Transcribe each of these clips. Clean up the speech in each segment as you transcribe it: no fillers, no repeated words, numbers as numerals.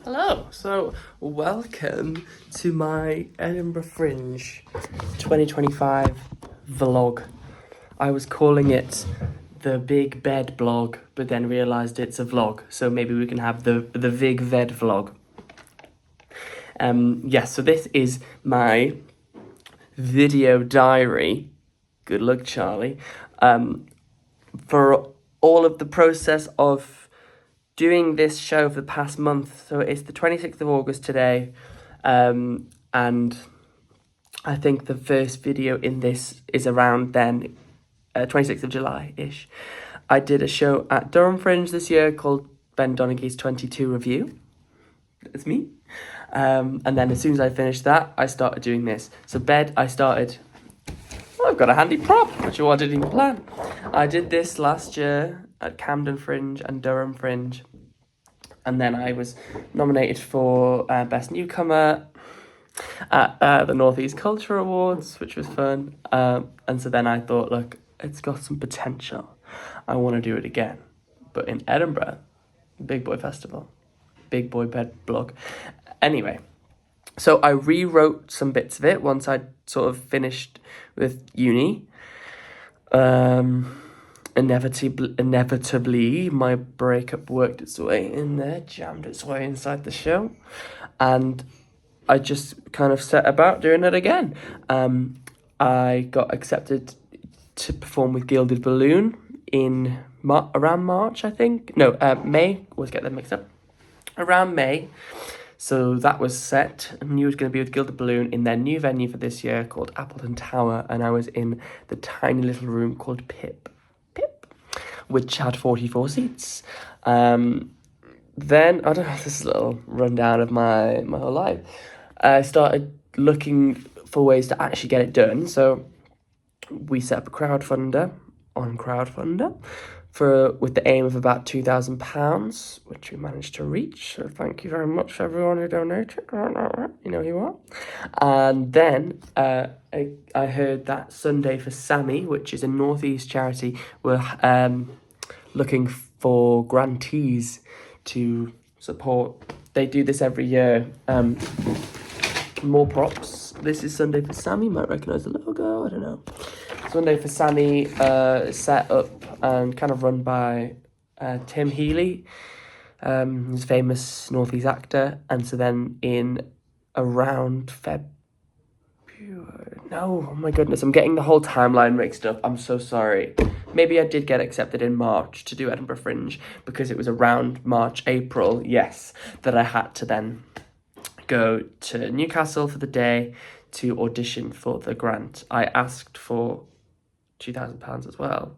Hello, so welcome to my Edinburgh Fringe 2025 vlog. I was calling it the Big Bed Blog, but then realised it's a vlog, so maybe we can have the Vig Ved vlog. Yes, so this is my video diary. Good luck, Charlie. For all of the process of doing this show for the past month. So it's the 26th of August today, and I think the first video in this is around then, 26th of July-ish. I did a show at Durham Fringe this year called Ben Donaghy's 22 Review. That's me. And then as soon as I finished that, I started doing this. So bed, I started... Oh, I've got a handy prop, which I didn't even plan. I did this last year at Camden Fringe and Durham Fringe. And then I was nominated for Best Newcomer at the North East Culture Awards, which was fun. And so then I thought, look, it's got some potential. I want to do it again. But in Edinburgh, Big Boy Festival, Big Boy Bed Blog. Anyway, so I rewrote some bits of it once I'd sort of finished with uni. Inevitably, my breakup worked its way in there, jammed its way inside the show, and I just kind of set about doing it again. I got accepted to perform with Gilded Balloon in around March, I think. No, May. Always get them mixed up. Around May. So that was set. I knew it was going to be with Gilded Balloon in their new venue for this year called Appleton Tower, and I was in the tiny little room called Pip, which had 44 seats. Then, I don't know, this is a little rundown of my whole life. I started looking for ways to actually get it done. So we set up a crowdfunder on Crowdfunder with the aim of about £2,000, which we managed to reach. So thank you very much for everyone who donated. You know who you are. And then I heard that Sunday for Sammy, which is a North East charity, were looking for grantees to support. They do this every year. More props. This is Sunday for Sammy. You might recognise the logo. I don't know. Sunday for Sammy, set up and kind of run by Tim Healy, who's a famous North East actor. And so then in around February... No, oh my goodness, I'm getting the whole timeline mixed up. I'm so sorry. Maybe I did get accepted in March to do Edinburgh Fringe, because it was around March, April, yes, that I had to then go to Newcastle for the day to audition for the grant. I asked for £2,000 as well,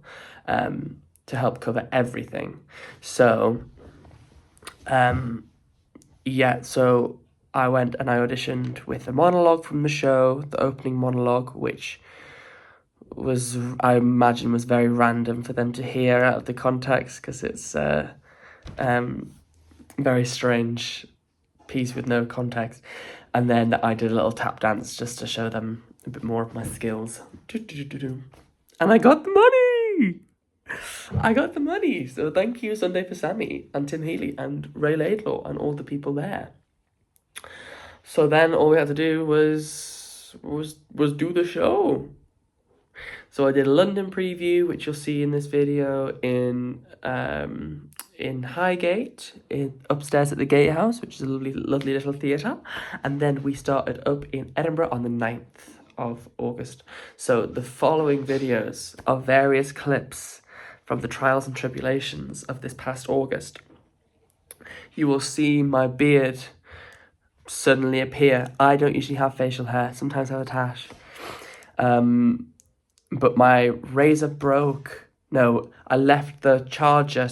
to help cover everything. So, so I went and I auditioned with a monologue from the show, the opening monologue, which was, I imagine, was very random for them to hear out of the context, because it's a very strange piece with no context. And then I did a little tap dance just to show them a bit more of my skills. And I got the money! I got the money! So thank you, Sunday for Sammy, and Tim Healy, and Ray Laidlaw, and all the people there. So then all we had to do was do the show. So I did a London preview, which you'll see in this video, in Highgate, upstairs at the Gatehouse, which is a lovely little theatre. And then we started up in Edinburgh on the 9th of August. So the following videos are various clips from the trials and tribulations of this past August. You will see my beard suddenly appear. I don't usually have facial hair. Sometimes I have a tash. But my razor broke. No, I left the charger,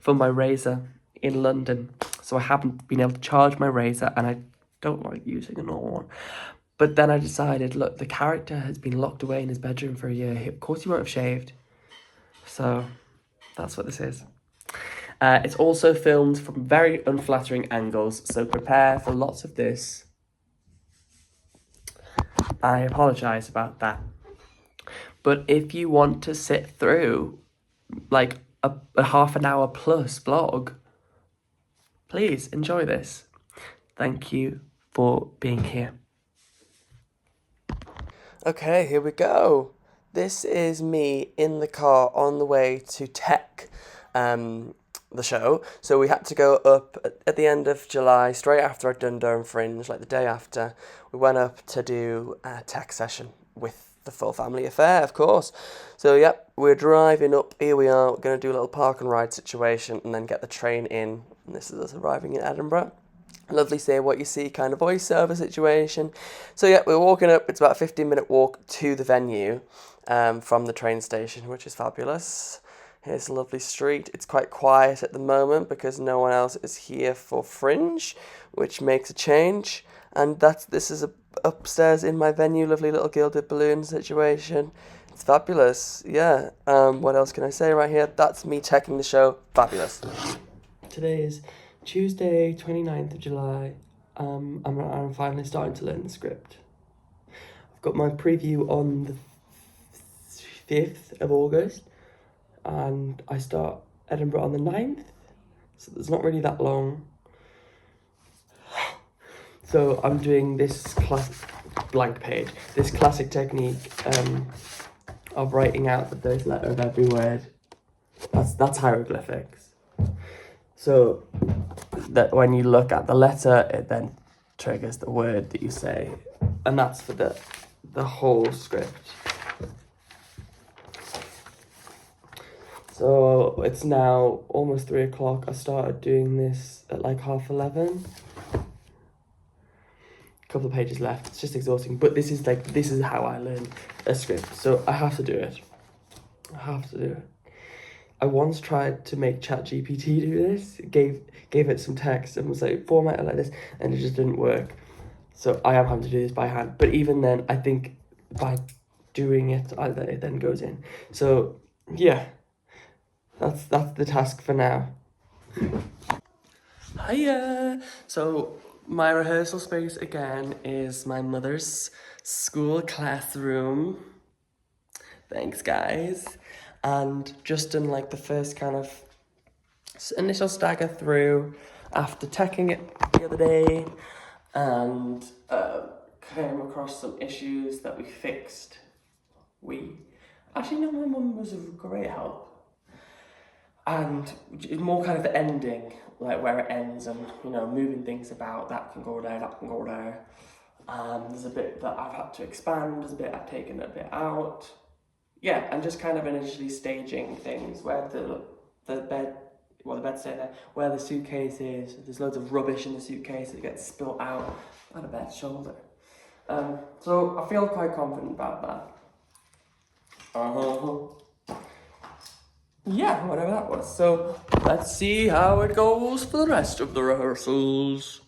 for my razor in London. So I haven't been able to charge my razor, and I don't like using an old one. But then I decided, look, the character has been locked away in his bedroom for a year. Of course he won't have shaved. So that's what this is. It's also filmed from very unflattering angles, so prepare for lots of this. I apologise about that. But if you want to sit through like a half an hour plus vlog, please enjoy this. Thank you for being here. Okay, here we go. This is me in the car on the way to Tech, the show. So we had to go up at the end of July, straight after I'd done Durham Fringe, like the day after. We went up to do a Tech session with the full family affair, of course. So, yep, we're driving up. Here we are. We're going to do a little park and ride situation and then get the train in. And this is us arriving in Edinburgh. Lovely say what you see kind of voiceover situation. So yeah, we're walking up. It's about a 15-minute walk to the venue from the train station, which is fabulous. Here's a lovely street. It's quite quiet at the moment because no one else is here for Fringe, which makes a change. And this is upstairs in my venue, lovely little gilded balloon situation. It's fabulous. Yeah. What else can I say right here? That's me checking the show. Fabulous. Today is Tuesday, 29th of July. I'm finally starting to learn the script. I've got my preview on the 5th of August, and I start Edinburgh on the 9th, so there's not really that long. So I'm doing this blank page, this classic technique of writing out the first letter of every word. That's hieroglyphics. So that when you look at the letter, it then triggers the word that you say, and that's for the whole script. So it's now almost 3 o'clock. I started doing this at like 11:30. A couple of pages left. It's just exhausting, but this is how I learn a script. So I have to do it. I once tried to make ChatGPT do this, gave it some text and was like, format it like this, and it just didn't work. So I am having to do this by hand. But even then, I think by doing it, it then goes in. So yeah, that's the task for now. Hiya! So my rehearsal space again is my mother's school classroom. Thanks, guys. And just done like the first kind of initial stagger through after teching it the other day, and came across some issues that we fixed. No, my mum was a great help. And more kind of the ending, like where it ends and, moving things about, that can go there, that can go there. There's a bit that I've had to expand, there's a bit I've taken a bit out. Yeah, and just kind of initially staging things where the bed's staying there, where the suitcase is. There's loads of rubbish in the suitcase that gets spilt out on a bed's shoulder. So I feel quite confident about that. Yeah, whatever that was. So let's see how it goes for the rest of the rehearsals.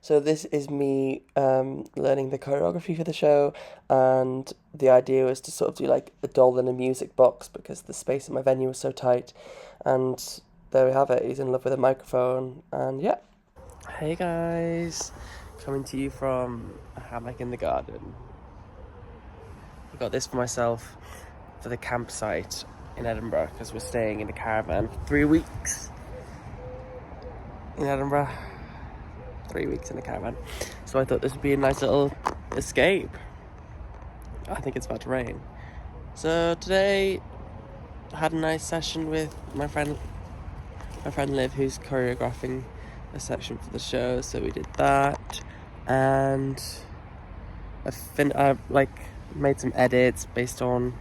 So this is me learning the choreography for the show, and the idea was to sort of do like a doll in a music box because the space in my venue was so tight. And there we have it. He's in love with a microphone, and yeah. Hey guys, coming to you from a hammock in the garden. I got this for myself for the campsite in Edinburgh because we're staying in a caravan for 3 weeks in Edinburgh. 3 weeks in a caravan. So I thought this would be a nice little escape. I think it's about to rain. So today I had a nice session with my friend Liv, who's choreographing a section for the show. So we did that, and I made some edits based on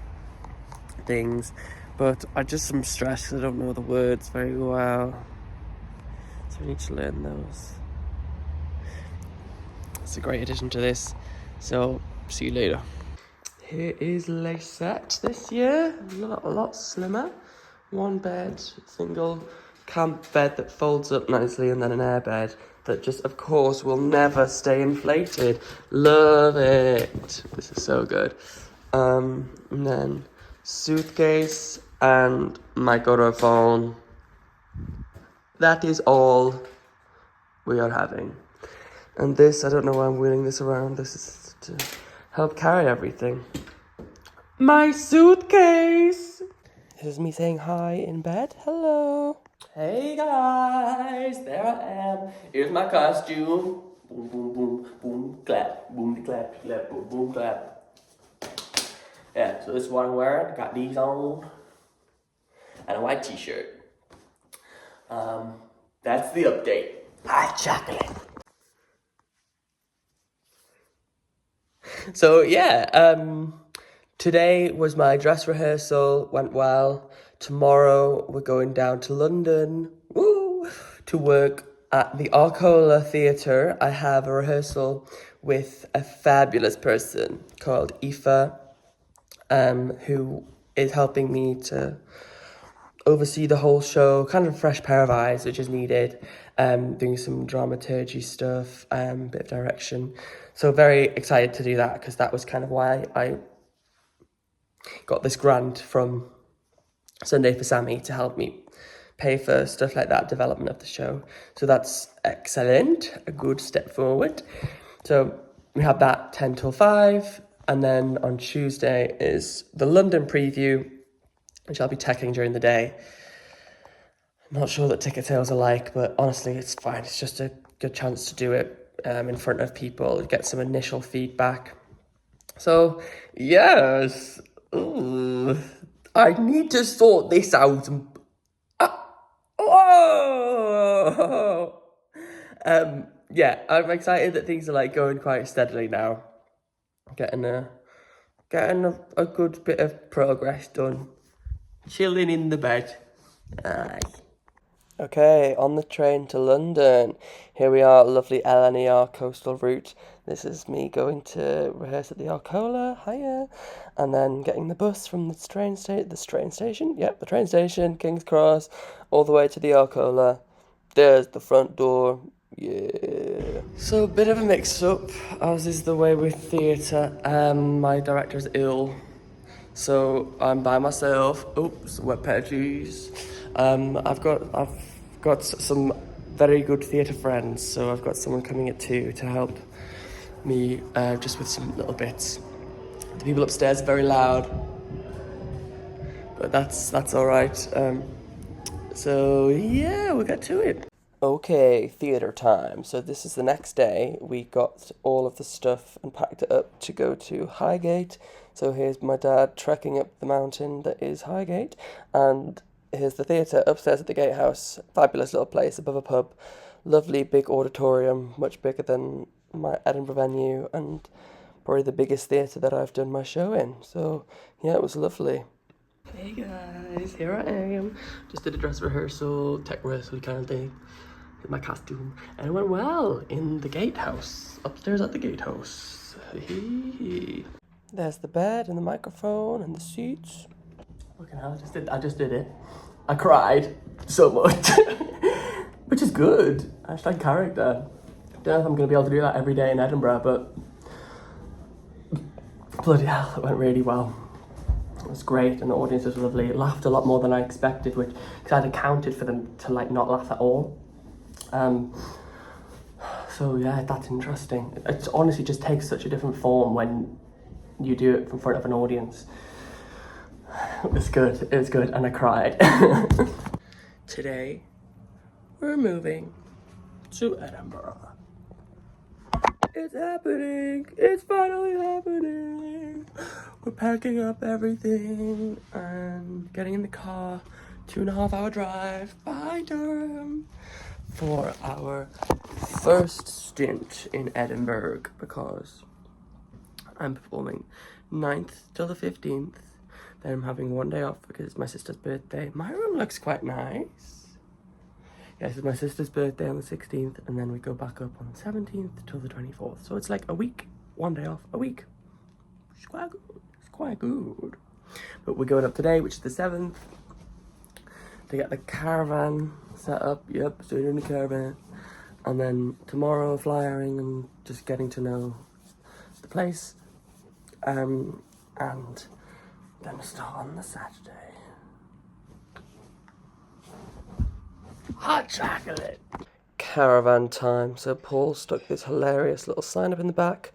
things, but I just am stressed because I don't know the words very well. So we need to learn those. It's a great addition to this. So see you later. Here is Lacette this year. A lot slimmer. One bed, single camp bed that folds up nicely, and then an air bed that just, of course, will never stay inflated. Love it. This is so good. And then suitcase and microphone. That is all we are having. And this, I don't know why I'm wheeling this around. This is to help carry everything. My suitcase! This is me saying hi in bed. Hello. Hey guys, there I am. Here's my costume. Boom, boom, boom, boom, clap, boom, clap, clap, boom, boom, clap. Yeah, so this is what I'm wearing. Got these on and a white t-shirt. That's the update. Hot chocolate. So yeah, today was my dress rehearsal. Went well. Tomorrow we're going down to London. Woo! To work at the Arcola Theatre. I have a rehearsal with a fabulous person called Aoife, who is helping me to oversee the whole show, kind of a fresh pair of eyes, which is needed, doing some dramaturgy stuff, bit of direction. So very excited to do that, because that was kind of why I got this grant from Sunday for Sammy to help me pay for stuff like that, development of the show. So that's excellent, a good step forward. So we have that 10 till 5, and then on Tuesday is the London preview, which I'll be teching during the day. I'm not sure that ticket sales are like, but honestly, it's fine. It's just a good chance to do it in front of people, get some initial feedback. So, yes. Ooh, I need to sort this out. Oh! Yeah, I'm excited that things are like going quite steadily now. Getting a good bit of progress done. Chilling in the bed. Aye. Okay, on the train to London. Here we are, lovely LNER coastal route. This is me going to rehearse at the Arcola, hiya, and then getting the bus from the train station, King's Cross, all the way to the Arcola. There's the front door, yeah. So, a bit of a mix-up, as is the way with theatre. My director is ill, so I'm by myself. Oops, wet patches. I've got some very good theatre friends, so I've got someone coming at 2 to help me just with some little bits. The people upstairs are very loud, but that's all right. So yeah, we'll get to it. Okay, theatre time. So this is the next day. We got all of the stuff and packed it up to go to Highgate. So here's my dad trekking up the mountain that is Highgate, and here's the theatre upstairs at the Gatehouse. Fabulous little place above a pub. Lovely big auditorium, much bigger than my Edinburgh venue, and probably the biggest theatre that I've done my show in. So yeah, it was lovely. Hey guys, here I am. Just did a dress rehearsal, tech rehearsal kind of thing. Did my costume, and it went well in the Gatehouse, upstairs at the Gatehouse. There's the bed and the microphone and the seats. Fucking hell, I just did it. I cried so much, which is good. Hashtag character. Don't know if I'm gonna be able to do that every day in Edinburgh, but bloody hell, it went really well. It was great, and the audience was lovely. It laughed a lot more than I expected, because I'd accounted for them to like not laugh at all. So yeah, that's interesting. It honestly just takes such a different form when you do it in front of an audience. It was good, and I cried. Today, we're moving to Edinburgh. It's happening! It's finally happening! We're packing up everything and getting in the car. 2.5 hour drive by Durham for our first stint in Edinburgh, because I'm performing 9th till the 15th. Then I'm having one day off because it's my sister's birthday. My room looks quite nice. Yes, it's my sister's birthday on the 16th, and then we go back up on the 17th till the 24th. So it's like a week, one day off, a week. It's quite good. It's quite good. But we're going up today, which is the 7th, to get the caravan set up. Yep, so we're in the caravan. And then tomorrow, flyering and just getting to know the place. And then we start on the Saturday. Hot chocolate! Caravan time. So Paul stuck this hilarious little sign up in the back.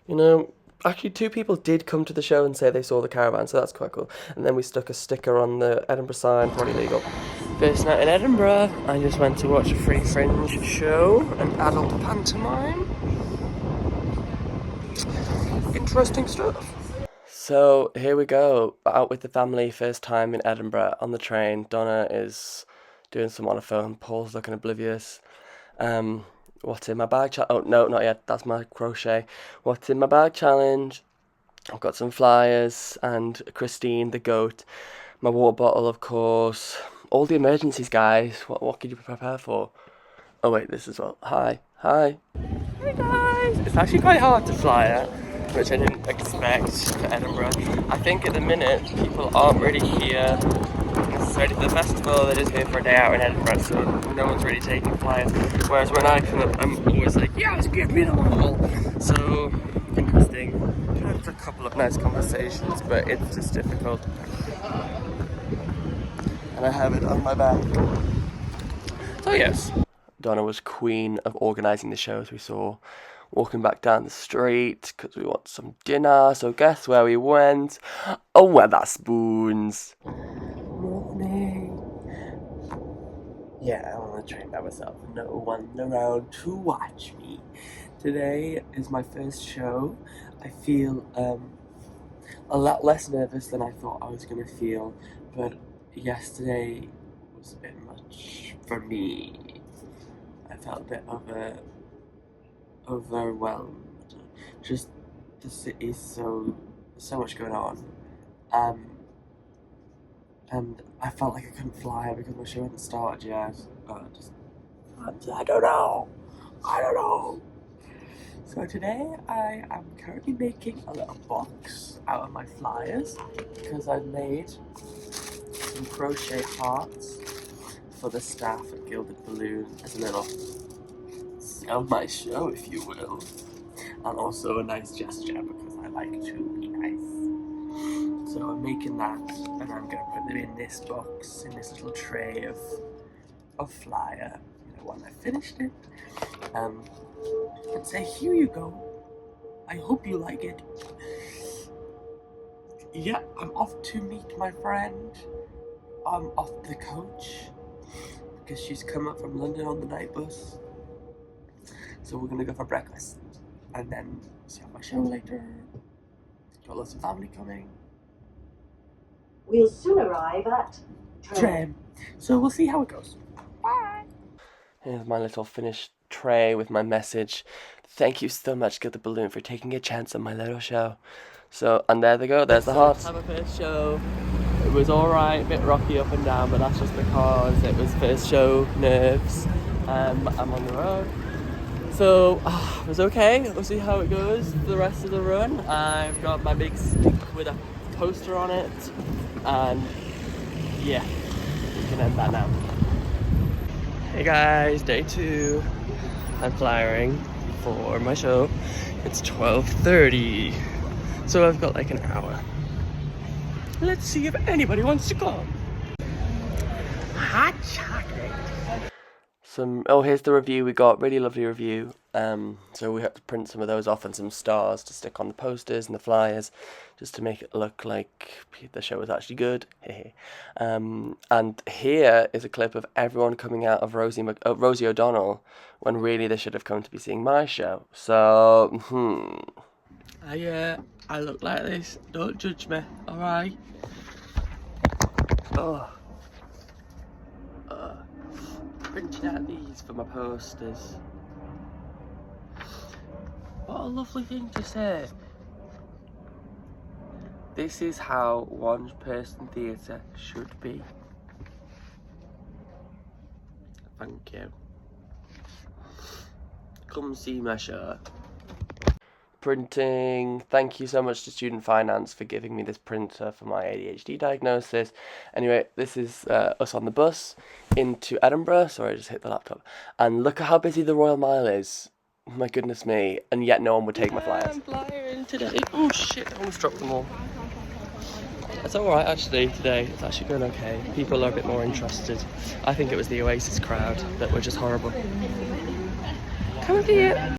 You know, actually 2 people did come to the show and say they saw the caravan, so that's quite cool. And then we stuck a sticker on the Edinburgh sign, probably legal. First night in Edinburgh, I just went to watch a free Fringe show, an adult pantomime. Interesting stuff. So here we go, out with the family, first time in Edinburgh on the train. Donna is doing some on her phone, Paul's looking oblivious. What's in my bag? Oh no, not yet, that's my crochet. What's in my bag challenge? I've got some flyers and Christine the goat, my water bottle of course, all the emergencies guys. What could you prepare for? Oh wait, this as well. Hi. Hey guys! It's actually quite hard to fly at, which I didn't expect for Edinburgh. I think at the minute people aren't really here necessarily for the festival, they're just here for a day out in Edinburgh, so no one's really taking flyers. Whereas when I come up, I'm always like, yes, give me them all! So, interesting. I've had a couple of nice conversations, but it's just difficult. And I have it on my back. So yes. Donna was queen of organising the shows we saw. Walking back down the street because we want some dinner. So guess where we went? Oh, Wetherspoons. Morning. Yeah, I'm on the train by myself. No one around to watch me. Today is my first show. I feel a lot less nervous than I thought I was going to feel. But yesterday was a bit much for me. I felt a bit overwhelmed. Just the city's so much going on. And I felt like I couldn't fly because my show hadn't started yet. I don't know. So today I am currently making a little box out of my flyers because I've made some crochet hearts for the staff at Gilded Balloon as a little sell my show, if you will, and also a nice gesture because I like to be nice. So I'm making that, and I'm gonna put them in this box, in this little tray of flyer. You know, when I finished it, and say, here you go. I hope you like it. Yeah, I'm off to meet my friend. I'm off the coach because she's come up from London on the night bus. So we're gonna go for breakfast and then see my show later. Got lots of family coming. We'll soon arrive at Tram. So we'll see how it goes. Bye. Here's my little finished tray with my message. Thank you so much, Get the Balloon, for taking a chance on my little show. So, and there they go, there's the hearts. Have a first show. It was alright, a bit rocky up and down, but that's just because it was first show nerves. I'm on the road. So, it was okay. We'll see how it goes for the rest of the run. I've got my big stick with a poster on it. And yeah, we can end that now. Hey guys, day 2. I'm flying for my show. It's 12:30. So I've got like an hour. Let's see if anybody wants to come. Hot chocolate. Here's the review we got. Really lovely review. So we had to print some of those off and some stars to stick on the posters and the flyers, just to make it look like the show was actually good. And here is a clip of everyone coming out of Rosie O'Donnell when really they should have come to be seeing my show. So, I look like this. Don't judge me, alright? Printing out these for my posters. What a lovely thing to say. This is how one-person theatre should be. Thank you. Come see my show. Printing. Thank you so much to Student Finance for giving me this printer for my ADHD diagnosis. Anyway, this is us on the bus into Edinburgh. Sorry, I just hit the laptop. And look at how busy the Royal Mile is. My goodness me. And yet no one would take my flyers. I'm flying today. Oh shit, I almost dropped them all. It's alright actually today. It's actually going okay. People are a bit more interested. I think it was the Oasis crowd that were just horrible. Come here.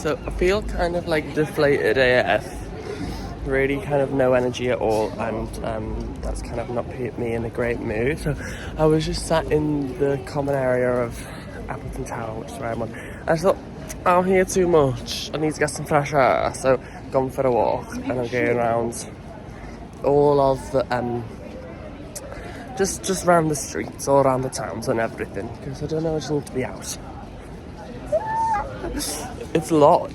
So I feel kind of like deflated AF. Really kind of no energy at all, and that's kind of not put me in a great mood. So I was just sat in the common area of Appleton Tower, which is where I'm on. I thought, I'm here too much. I need to get some fresh air. So gone for a walk, and I'm going around all of the just around the streets, all around the towns and everything, because I don't know, I just need to be out. It's a lot.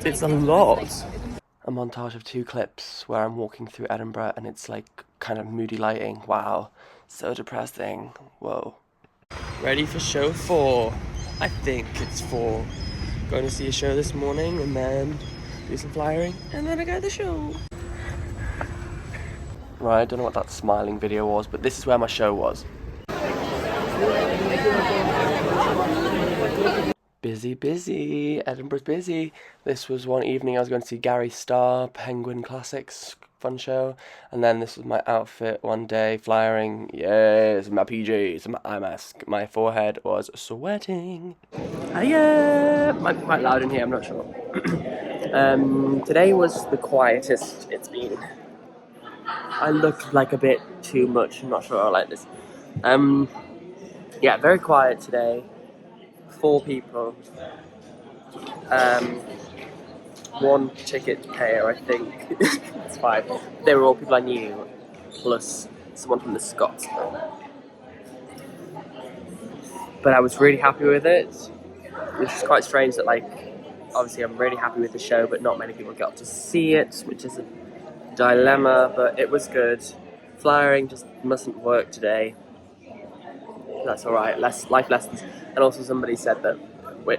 A montage of 2 clips where I'm walking through Edinburgh, and it's like kind of moody lighting. Wow, so depressing. Whoa. Ready for show 4. I think it's 4. Going to see a show this morning and then do some flyering, and then I go to the show. Right, I don't know what that smiling video was, but this is where my show was. Busy. Edinburgh's busy. This was one evening I was going to see Gary Starr, Penguin Classics, fun show. And then this was my outfit one day, flyering. Yes, my PJs, my eye mask. My forehead was sweating. Might be quite loud in here, I'm not sure. Today was the quietest it's been. I look like a bit too much, I'm not sure I like this. Yeah, very quiet today. 4 people. 1 ticket payer, I think. It's 5. They were all people I knew, plus someone from the Scots. But I was really happy with it, which is quite strange that, like, obviously I'm really happy with the show, but not many people got to see it, which is a dilemma, but it was good. Flyering just mustn't work today. That's alright, life lessons. And also somebody said that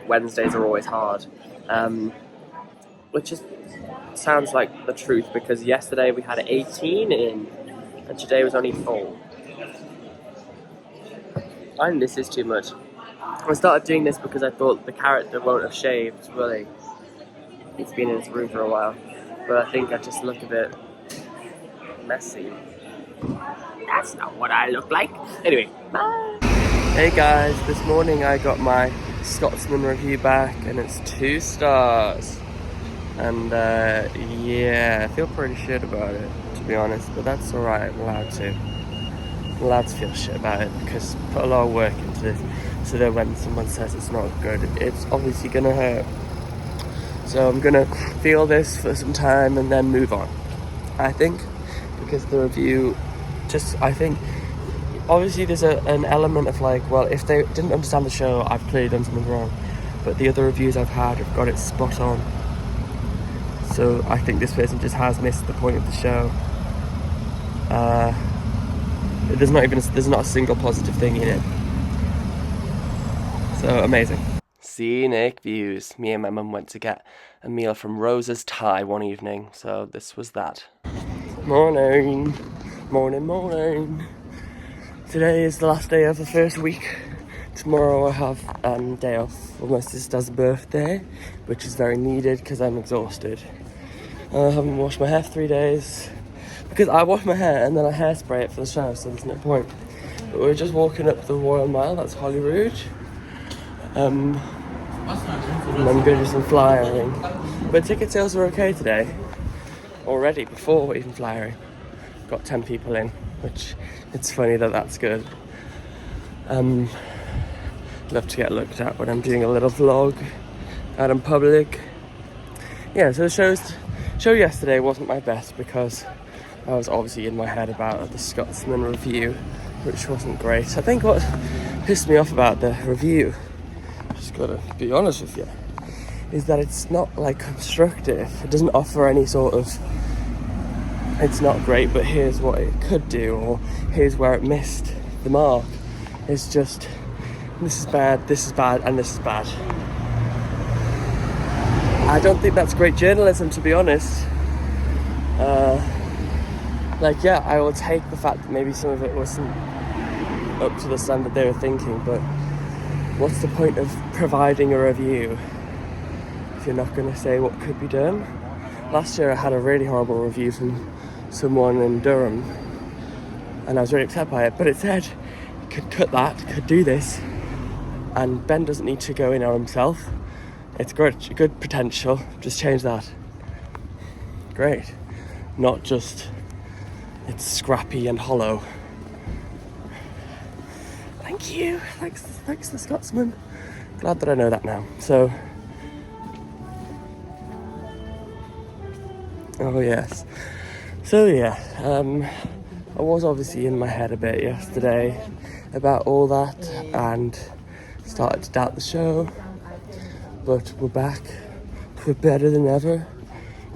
Wednesdays are always hard, which just sounds like the truth, because yesterday we had 18 in, and today was only 4. I think this is too much. I started doing this because I thought the character won't have shaved, really. It's been in his room for a while, but I think I just look a bit messy. That's not what I look like. Anyway, bye! Hey guys, this morning I got my Scotsman review back, and it's 2 stars. And yeah, I feel pretty shit about it, to be honest, but that's alright, I'm allowed to. I'm allowed to feel shit about it, because I put a lot of work into this, so that when someone says it's not good, it's obviously gonna hurt. So I'm gonna feel this for some time and then move on, I think, because the review I think, obviously there's an element of like, well, if they didn't understand the show, I've clearly done something wrong, but the other reviews I've had have got it spot on. So I think this person just has missed the point of the show. There's not a single positive thing in it. So amazing. Scenic views. Me and my mum went to get a meal from Rosa's Thai one evening, so this was that. Morning. Today is the last day of the first week. Tomorrow I have day off for my sister's birthday, which is very needed because I'm exhausted. I haven't washed my hair for 3 days because I wash my hair and then I hairspray it for the show, so there's no point. But we're just walking up the Royal Mile, that's Holyrood. And I'm going to do some flyering. But ticket sales are okay today. Already, before even flyering. Got 10 people in, which it's funny that that's good. Love to get looked at when I'm doing a little vlog out in public. Yeah, so the show yesterday wasn't my best because I was obviously in my head about the Scotsman review, which wasn't great. I think what pissed me off about the review, just gotta be honest with you, is that it's not like constructive. It doesn't offer any sort of, it's not great, but here's what it could do, or here's where it missed the mark. It's just, this is bad, and this is bad. I don't think that's great journalism, to be honest. I will take the fact that maybe some of it wasn't up to the standard they were thinking, but what's the point of providing a review if you're not going to say what could be done? Last year I had a really horrible review from someone in Durham, and I was really upset by it, but it said you could cut that, could do this, and Ben doesn't need to go in on himself. It's good potential. Just change that. Great. Not just it's scrappy and hollow. Thank you. Thanks the Scotsman. Glad that I know that now. So, oh yes. So yeah, I was obviously in my head a bit yesterday about all that and started to doubt the show. But we're back. We're better than ever.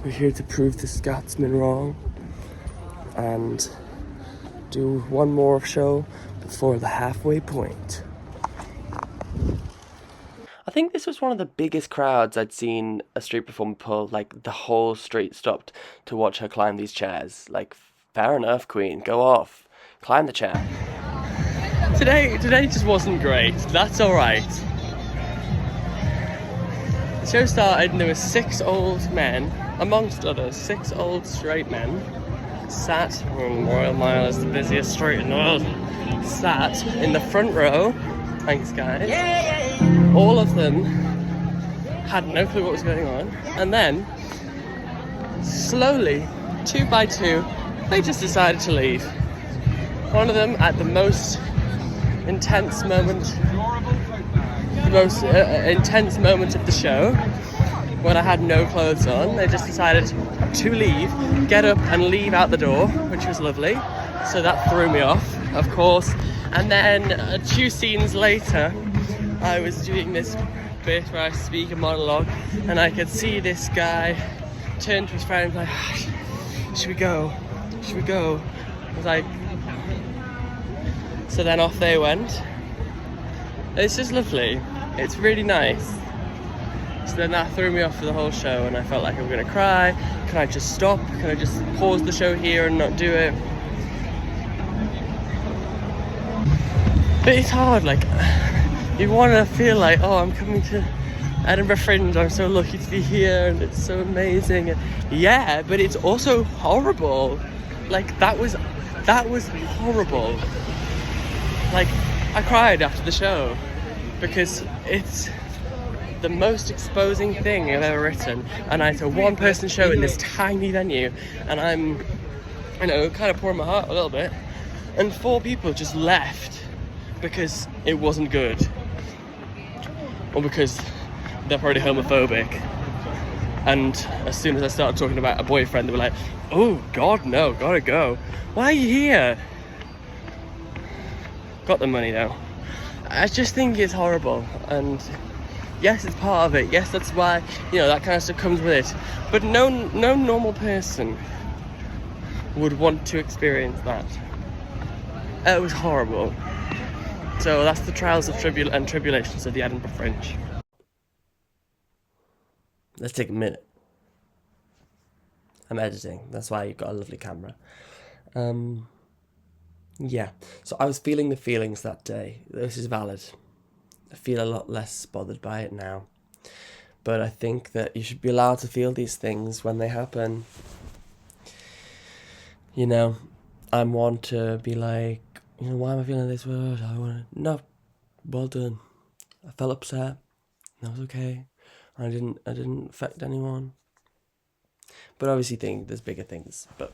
We're here to prove the Scotsman wrong and do one more show before the halfway point. I think this was one of the biggest crowds I'd seen a street performer pull. Like, the whole street stopped to watch her climb these chairs. Like, fair enough, Queen, go off, climb the chair. Today just wasn't great. That's alright. The show started and there were 6 old men, amongst others, 6 old straight men, sat, Royal Mile is the busiest street in the world, sat in the front row. Thanks, guys. All of them had no clue what was going on, and then slowly, 2 by 2, they just decided to leave. One of them, at the most intense moment of the show, when I had no clothes on, they just decided to leave, get up and leave out the door, which was lovely. So that threw me off, of course. And then 2 scenes later, I was doing this bit where I speak a monologue, and I could see this guy turn to his friend like, should we go? Should we go? I was like, so then off they went. It's just lovely. It's really nice. So then that threw me off for the whole show, and I felt like I was going to cry. Can I just stop? Can I just pause the show here and not do it? But it's hard, like, you want to feel like, oh, I'm coming to Edinburgh Fringe, I'm so lucky to be here, and it's so amazing. And yeah, but it's also horrible. Like, that was horrible. Like, I cried after the show because it's the most exposing thing I've ever written, and it's a 1-person show in this tiny venue, and I'm, kind of pouring my heart a little bit, and 4 people just left because it wasn't good, or because they're probably homophobic. And as soon as I started talking about a boyfriend, they were like, oh god, no, gotta go. Why are you here? Got the money though. I just think it's horrible, and yes, it's part of it. Yes, that's why, that kind of stuff comes with it. But no normal person would want to experience that. It was horrible. So that's the trials and tribulations of the Edinburgh Fringe. Let's take a minute. I'm editing. That's why you've got a lovely camera. Yeah. So I was feeling the feelings that day. This is valid. I feel a lot less bothered by it now. But I think that you should be allowed to feel these things when they happen. I'm one to be like, why am I feeling this way? No, well done. I felt upset. That was okay. I didn't affect anyone. But obviously there's bigger things. But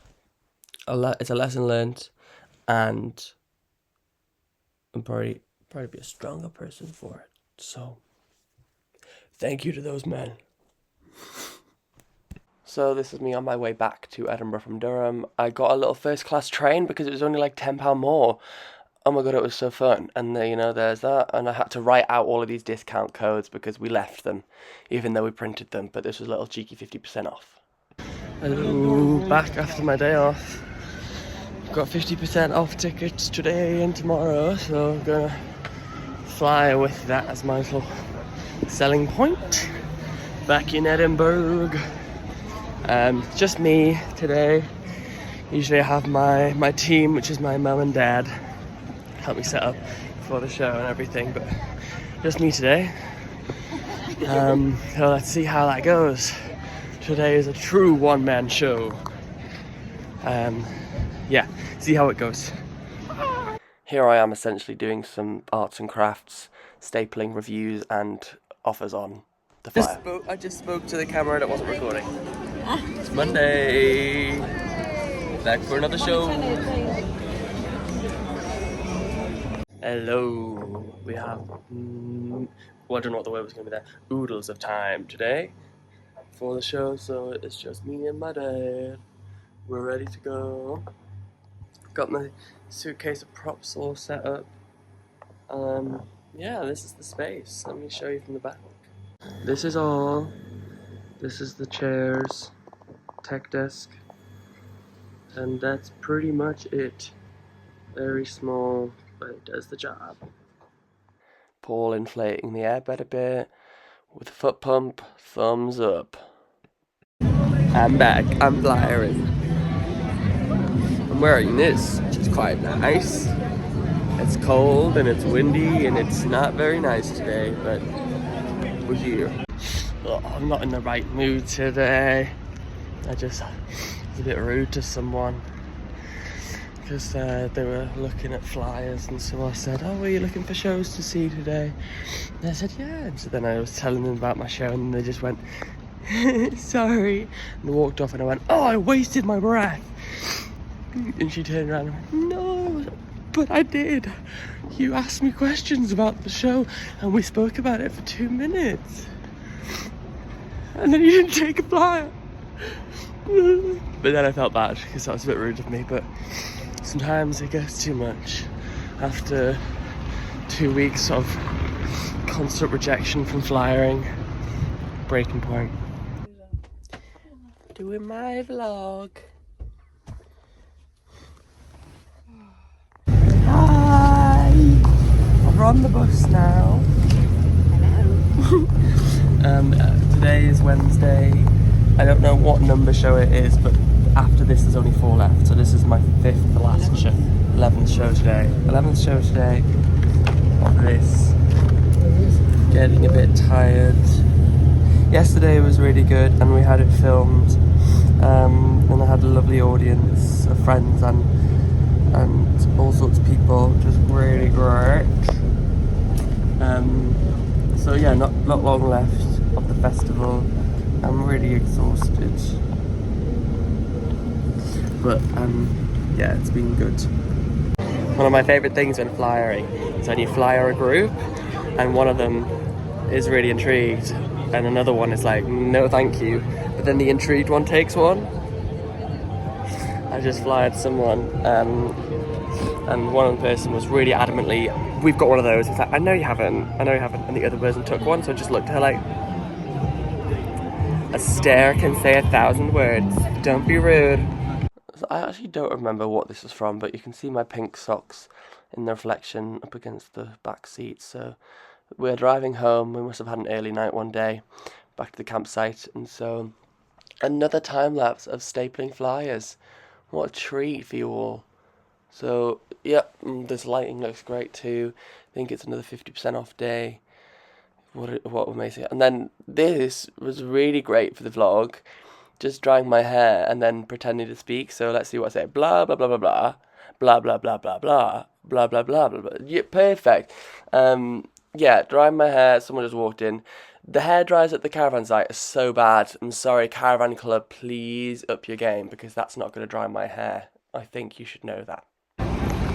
it's a lesson learned, and I'm probably be a stronger person for it. So thank you to those men. So this is me on my way back to Edinburgh from Durham. I got a little first class train because it was only like £10 more. Oh my god, it was so fun. And there's that. And I had to write out all of these discount codes because we left them, even though we printed them. But this was a little cheeky 50% off. Hello, back after my day off. Got 50% off tickets today and tomorrow, so I'm gonna fly with that as my little selling point. Back in Edinburgh. Just me today. Usually I have my team, which is my mum and dad, help me set up for the show and everything, but just me today. So let's see how that goes. Today is a true one-man show. Yeah, see how it goes. Here I am essentially doing some arts and crafts, stapling reviews and offers on the fire. I just spoke to the camera and it wasn't recording. It's Monday. Back for another show. Hello. We have, well, I don't know what the word was going to be there. Oodles of time today for the show, so it's just me and my dad. We're ready to go. Got my suitcase of props all set up. Yeah, this is the space. Let me show you from the back. This is all. This is the chairs, tech desk, and that's pretty much it. Very small, but it does the job. Paul inflating the airbed a bit with a foot pump. Thumbs up. I'm back. I'm flying. I'm wearing this, which is quite nice. It's cold and it's windy and it's not very nice today, but we're here. Oh, I'm not in the right mood today. I just was a bit rude to someone because they were looking at flyers, and so I said, "Oh, were you looking for shows to see today?" And they said, "Yeah." And so then I was telling them about my show, and they just went, "Sorry," and they walked off, and I went, "Oh, I wasted my breath." And she turned around and went, "No, but I did. You asked me questions about the show and we spoke about it for 2 minutes. And then you didn't take a flyer." But then I felt bad because that was a bit rude of me, but sometimes it gets too much. After 2 weeks of constant rejection from flyering, breaking point. Doing my vlog. Hi! We're on the bus now. Hello. Today is Wednesday. I don't know what number show it is, but after this there's only 4 left. So this is my 5th to last show. 11th show today. 11th show today. Of this. Getting a bit tired. Yesterday was really good and we had it filmed. And I had a lovely audience of friends and all sorts of people, just really great. So yeah, not long left of the festival. I'm really exhausted, but yeah, it's been good. One of my favourite things when flyering is when you flyer a group and one of them is really intrigued and another one is like, "No thank you," but then the intrigued one takes one. I just flyered someone and one person was really adamantly, "We've got one of those." It's like, I know you haven't, and the other person took one, so I just looked at her like, "A stare can say 1,000 words, don't be rude." So I actually don't remember what this was from, but you can see my pink socks in the reflection up against the back seat. So we're driving home, we must have had an early night one day, back to the campsite, and so another time lapse of stapling flyers. What a treat for you all. So, yeah, this lighting looks great too. I think it's another 50% off day. What amazing. And then this was really great for the vlog. Just drying my hair and then pretending to speak. So let's see what I say. Blah, blah, blah, blah, blah. Blah, blah, blah, blah, blah. Blah, blah, blah, blah, blah. Yeah, perfect. Yeah, drying my hair. Someone just walked in. The hair dryers at the caravan site are so bad. I'm sorry, Caravan Club, please up your game because that's not going to dry my hair. I think you should know that.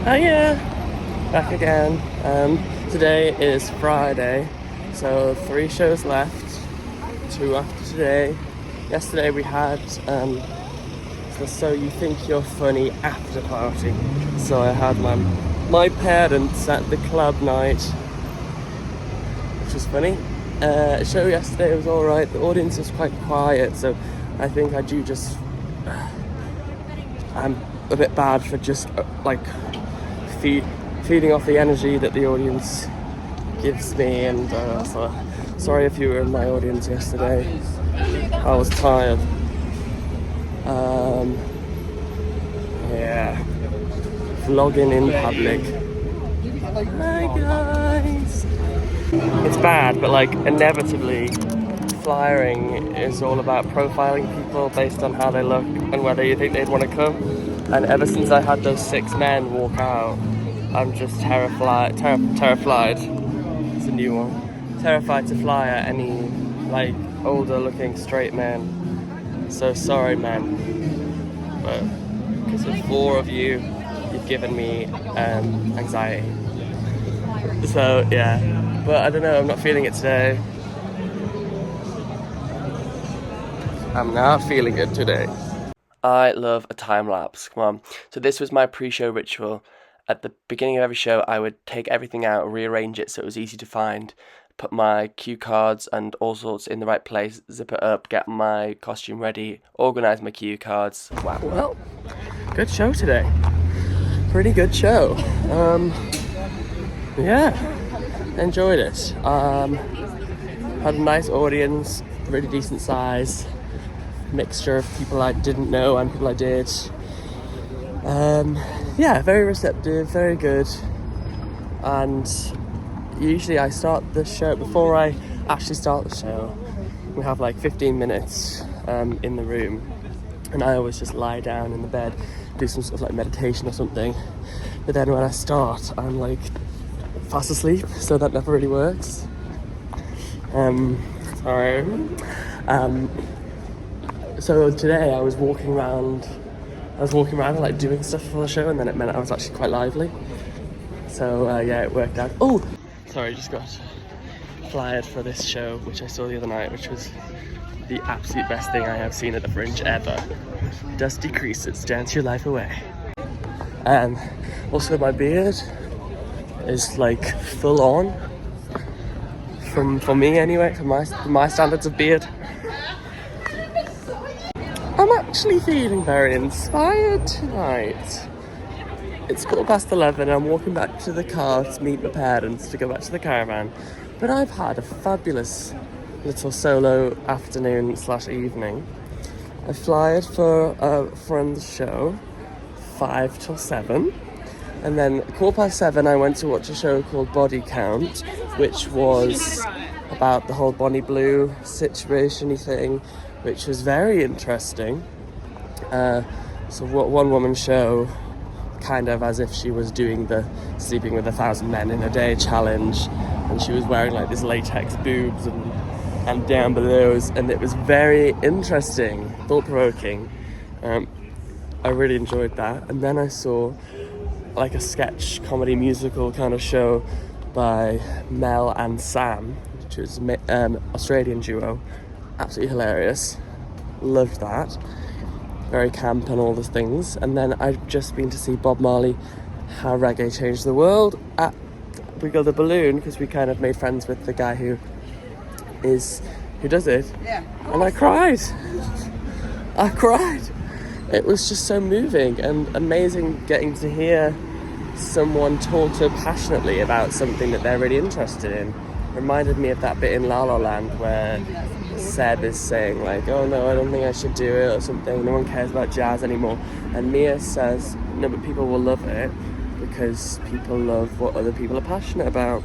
Oh yeah, back again. Today is Friday, so 3 shows left, 2 after today. Yesterday we had the So You Think You're Funny after party. So I had my parents at the club night, which was funny. Show yesterday was alright, the audience was quite quiet, so I think I do just, I'm a bit bad for just like feeding off the energy that the audience gives me, and so sorry if you were in my audience yesterday. I was tired. Yeah, vlogging in public. Hi guys. It's bad, but like inevitably flyering is all about profiling people based on how they look and whether you think they'd want to come. And ever since I had those 6 men walk out, I'm just terrified. It's a new one. Terrified to fly at any like older looking straight men. So sorry, men, but because of 4 of you, you've given me anxiety. So yeah, but I don't know, I'm not feeling it today. I'm not feeling it today. I love a time lapse. Come on. So this was my pre-show ritual. At the beginning of every show, I would take everything out, rearrange it so it was easy to find, put my cue cards and all sorts in the right place, zip it up, get my costume ready, organise my cue cards. Wow, well, good show today. Pretty good show. Yeah, enjoyed it. Had a nice audience, really decent size. Mixture of people I didn't know and people I did. Yeah, very receptive, very good. And usually I start the show, before I actually start the show, we have like 15 minutes in the room, and I always just lie down in the bed, do some sort of like meditation or something. But then when I start, I'm like fast asleep, so that never really works. So today I was walking around and like doing stuff for the show, and then it meant I was actually quite lively. So yeah, it worked out. Oh, sorry, just got flyed for this show, which I saw the other night, which was the absolute best thing I have seen at the Fringe ever. Dusty Creases, dance your life away. Also my beard is like full on. For me anyway, for my standards of beard. I'm actually feeling very inspired tonight. It's 11:15, I'm walking back to the car to meet my parents to go back to the caravan. But I've had a fabulous little solo afternoon / evening. I flyed for a friend's show, 5 till 7. And then 7:15 I went to watch a show called Body Count, which was about the whole Bonnie Blue situation-y thing, which was very interesting. So one woman show, kind of as if she was doing the sleeping with 1,000 men in a day challenge, and she was wearing like this latex boobs and down belows, and it was very interesting, thought-provoking. I really enjoyed that. And then I saw like a sketch comedy musical kind of show by Mel and Sam, which is Australian duo. Absolutely hilarious. Loved that. Very camp and all those things. And then I've just been to see Bob Marley, How Reggae Changed the World, at Wiggle the Balloon, because we kind of made friends with the guy who does it. Yeah. And I cried. It was just so moving and amazing getting to hear someone talk so passionately about something that they're really interested in. Reminded me of that bit in La La Land where Seb is saying like, oh no, I don't think I should do it or something, no one cares about jazz anymore, and Mia says, no, but people will love it because people love what other people are passionate about.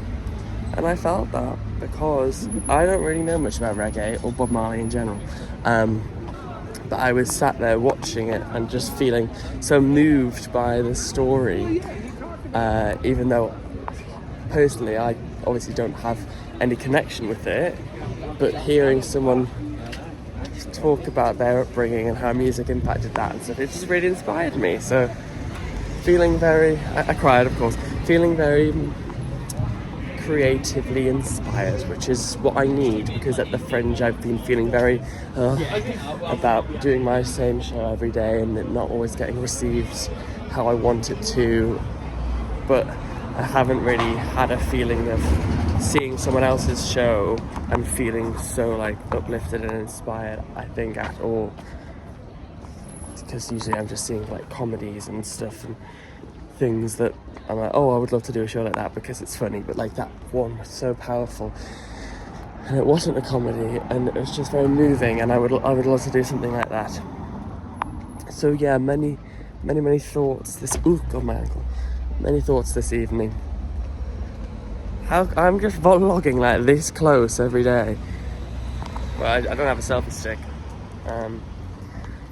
And I felt that, because I don't really know much about reggae or Bob Marley in general, but I was sat there watching it and just feeling so moved by the story, even though personally I obviously don't have any connection with it. But hearing someone talk about their upbringing and how music impacted that and stuff, it just really inspired me. So feeling very, I cried of course, feeling very creatively inspired, which is what I need, because at the Fringe I've been feeling very about doing my same show every day and it not always getting received how I want it to. But I haven't really had a feeling of seeing someone else's show and feeling so like uplifted and inspired, I think, at all. Because usually I'm just seeing like comedies and stuff and things that I'm like, oh, I would love to do a show like that because it's funny, but like that one was so powerful and it wasn't a comedy and it was just very moving, and I would love to do something like that. So yeah, many thoughts this my ankle. Many thoughts this evening. How I'm just vlogging like this close every day. Well, I don't have a selfie stick.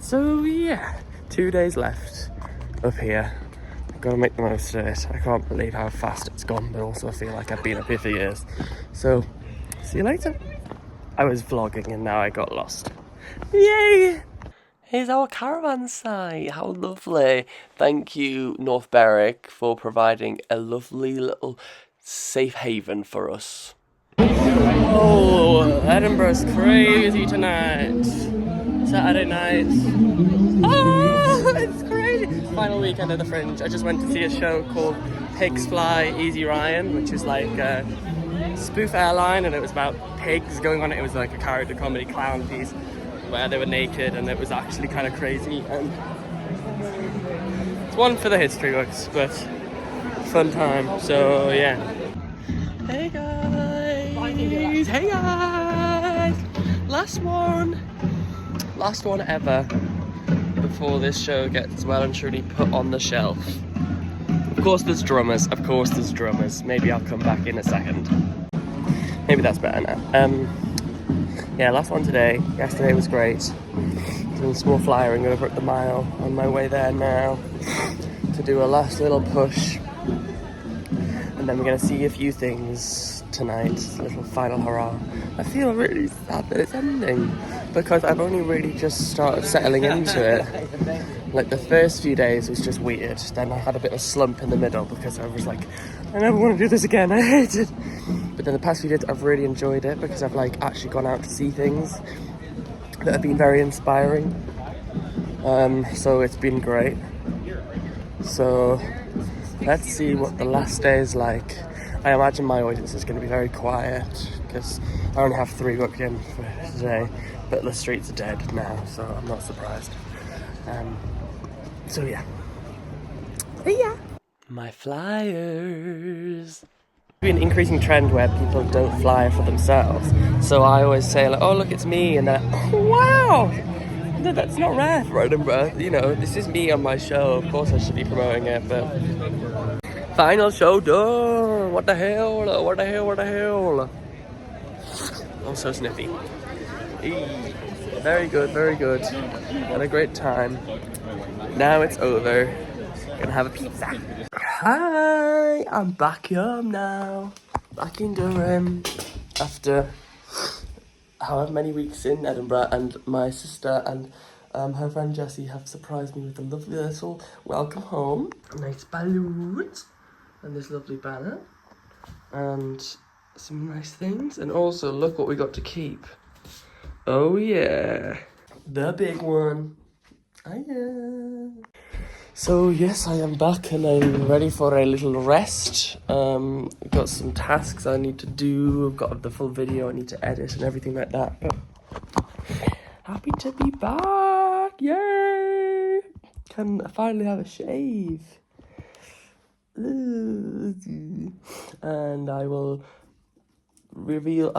So yeah, 2 days left up here. I've got to make the most of it. I can't believe how fast it's gone, but also I feel like I've been up here for years. So, see you later. I was vlogging and now I got lost. Yay! Here's our caravan site. How lovely. Thank you, North Berwick, for providing a lovely little safe haven for us. Oh, Edinburgh's crazy tonight. Saturday night. Oh, it's crazy. Final weekend of the Fringe. I just went to see a show called Pigs Fly Easy Ryan, which is like a spoof airline, and it was about pigs going on it. It was like a character comedy clown piece where they were naked, and it was actually kind of crazy. And it's one for the history books, but fun time. So yeah. Hey guys! Hey guys! Last one ever before this show gets well and truly put on the shelf. Of course there's drummers. Maybe I'll come back in a second. Maybe that's better now. Yeah, last one today. Yesterday was great. Doing some more flyering over at the mile. On my way there now to do a last little push. And then we're going to see a few things tonight. A little final hurrah. I feel really sad that it's ending because I've only really just started settling into it. Like the first few days was just weird. Then I had a bit of a slump in the middle because I was like, I never want to do this again. I hate it. But then the past few days I've really enjoyed it because I've like actually gone out to see things that have been very inspiring. So it's been great. So let's see what the last day is like. I imagine my audience is going to be very quiet because I only have 3 booked in for today, but the streets are dead now, so I'm not surprised. So yeah. My flyers. An increasing trend where people don't fly for themselves. So I always say like, oh look, it's me, and then oh wow, no, that's not rare for Edinburgh. You know, this is me on my show. Of course I should be promoting it, but final show done. What the hell? I'm so sniffy. Eee. Very good. Had a great time. Now it's over. Gonna have a pizza. Hi, I'm back home now. Back in Durham after however many weeks in Edinburgh, and my sister and her friend Jessie have surprised me with a lovely little welcome home. Nice balloons and this lovely banner and some nice things, and also look what we got to keep. Oh yeah, the big one. Oh yeah. So yes, I am back and I'm ready for a little rest. I've got some tasks I need to do. I've got the full video I need to edit and everything like that. But happy to be back! Yay! Can finally have a shave. And I will reveal.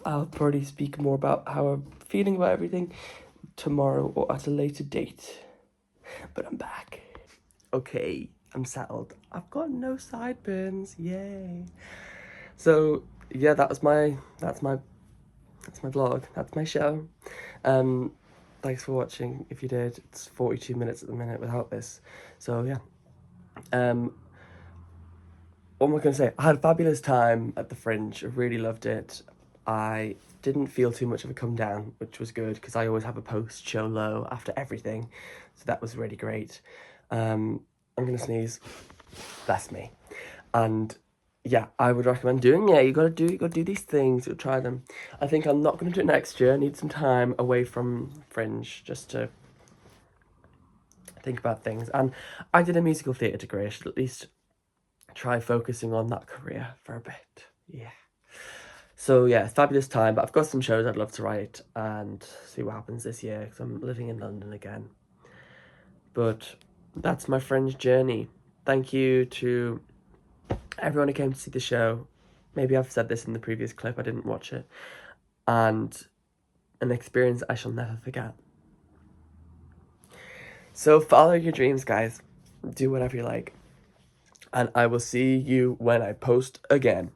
I'll probably speak more about how I'm feeling about everything tomorrow or at a later date. But I'm back. Okay, I'm settled. I've got no sideburns. Yay. So yeah, that's my vlog. That's my show. Thanks for watching. If you did, it's 42 minutes at the minute without this. So yeah. What am I going to say? I had a fabulous time at the Fringe. I really loved it. I didn't feel too much of a come down, which was good because I always have a post-show low after everything. So that was really great. I'm going to sneeze. Bless me. And yeah, I would recommend doing it. You got to do these things. You'll try them. I think I'm not going to do it next year. I need some time away from Fringe just to think about things. And I did a musical theatre degree. I should at least try focusing on that career for a bit. Yeah. So yeah, fabulous time, but I've got some shows I'd love to write and see what happens this year because I'm living in London again. But that's my Fringe journey. Thank you to everyone who came to see the show. Maybe I've said this in the previous clip, I didn't watch it. And an experience I shall never forget. So follow your dreams, guys. Do whatever you like. And I will see you when I post again.